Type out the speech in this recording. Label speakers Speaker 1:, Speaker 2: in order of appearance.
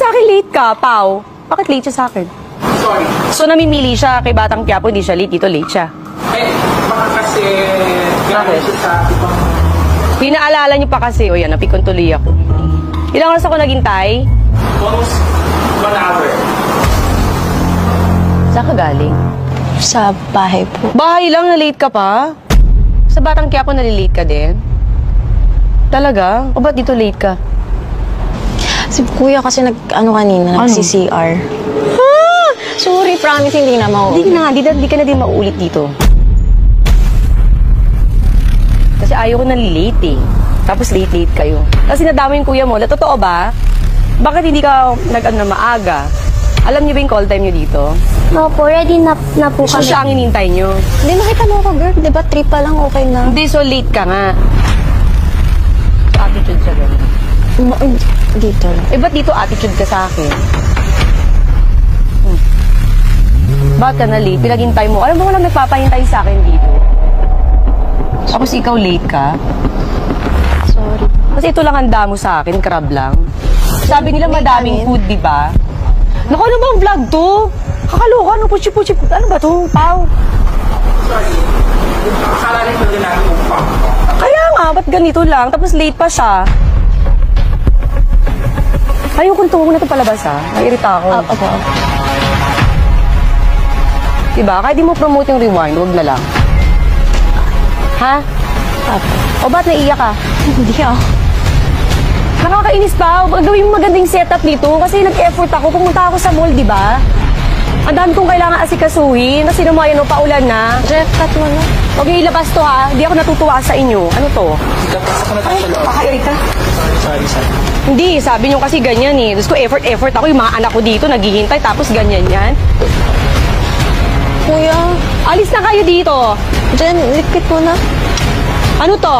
Speaker 1: sa akin late ka, Pao? Bakit late siya sa akin?
Speaker 2: Sorry.
Speaker 1: So, namimili siya kay Batang Quiapo, hindi siya late. Dito late siya.
Speaker 2: Eh, baka kasi galing siya sa ibang...
Speaker 1: Pinaalala niyo pa kasi. O yan, napikon tuloy ako. Ilang oras ako naghintay?
Speaker 2: Almost 1 hour.
Speaker 1: Saan ka galing?
Speaker 3: Sa bahay po.
Speaker 1: Bahay lang, na-late ka pa? Sa Batang Quiapo, nalilate ka din? Talaga? O ba't dito late ka?
Speaker 3: Si kuya kasi kanina, nagsi-CR. Sorry, promise, hindi na mauulit.
Speaker 1: Hindi ka na din mauulit dito. Kasi ayaw ko nalilate eh. Tapos late kayo. Kasi nadama yung kuya mo. Totoo ba? Bakit hindi ka nag-ano na maaga? Alam niyo ba yung call time niyo dito?
Speaker 4: Opo, ready na po
Speaker 1: So
Speaker 4: kami.
Speaker 1: siya ang inintay niyo.
Speaker 3: Hindi, nakita mo ako, girl. Diba, 3 pa lang, okay na.
Speaker 1: Hindi, so late ka nga. So attitude siya ganun.
Speaker 3: Dito lang.
Speaker 1: Eh, ba't dito attitude ka sa akin? Bakit ka na late? Pinaghintay mo. Alam mo, walang nagpapahintay sa akin dito. Tapos ikaw late ka?
Speaker 3: Sorry.
Speaker 1: Kasi ito lang handa mo sa akin, crab lang. Sabi nila madaming food, di ba? Naku, ano ba ang vlog to? Kakaloka, ano, puchi-puchi. Ano ba to, Pao?
Speaker 2: Sorry. Akala rin ko din natin upang.
Speaker 1: Kaya nga, ba't ganito lang? Tapos late pa siya. Ayokong tuwag na ito palabas, ha? Nairita ako.
Speaker 3: Opo.
Speaker 1: Diba? Kahit di mo promote yung rewind, huwag na lang. Ha? O ba't naiiyak ka?
Speaker 3: Hindi ako.
Speaker 1: Nakakainis pa. Gawin mo magandang setup dito kasi nag-effort ako. Pumunta ako sa mall, di ba? Ang dami kong kailangan asikasuhin. Kasi naman yan, paulan na.
Speaker 3: Jeff, cut mo na.
Speaker 1: Huwag niyo ilabas to, ha? Di ako natutuwa sa inyo. Ano to?
Speaker 2: Kapasok na tayo sa loob.
Speaker 1: Pakairita.
Speaker 2: Sorry.
Speaker 1: Hindi, sabi niyo kasi ganyan eh. Gusto ko effort ako. Yung mga anak ko dito naghihintay tapos ganyan yan.
Speaker 3: Kuya,
Speaker 1: Alis na kayo dito.
Speaker 3: Jen, likit mo na.
Speaker 1: Ano to?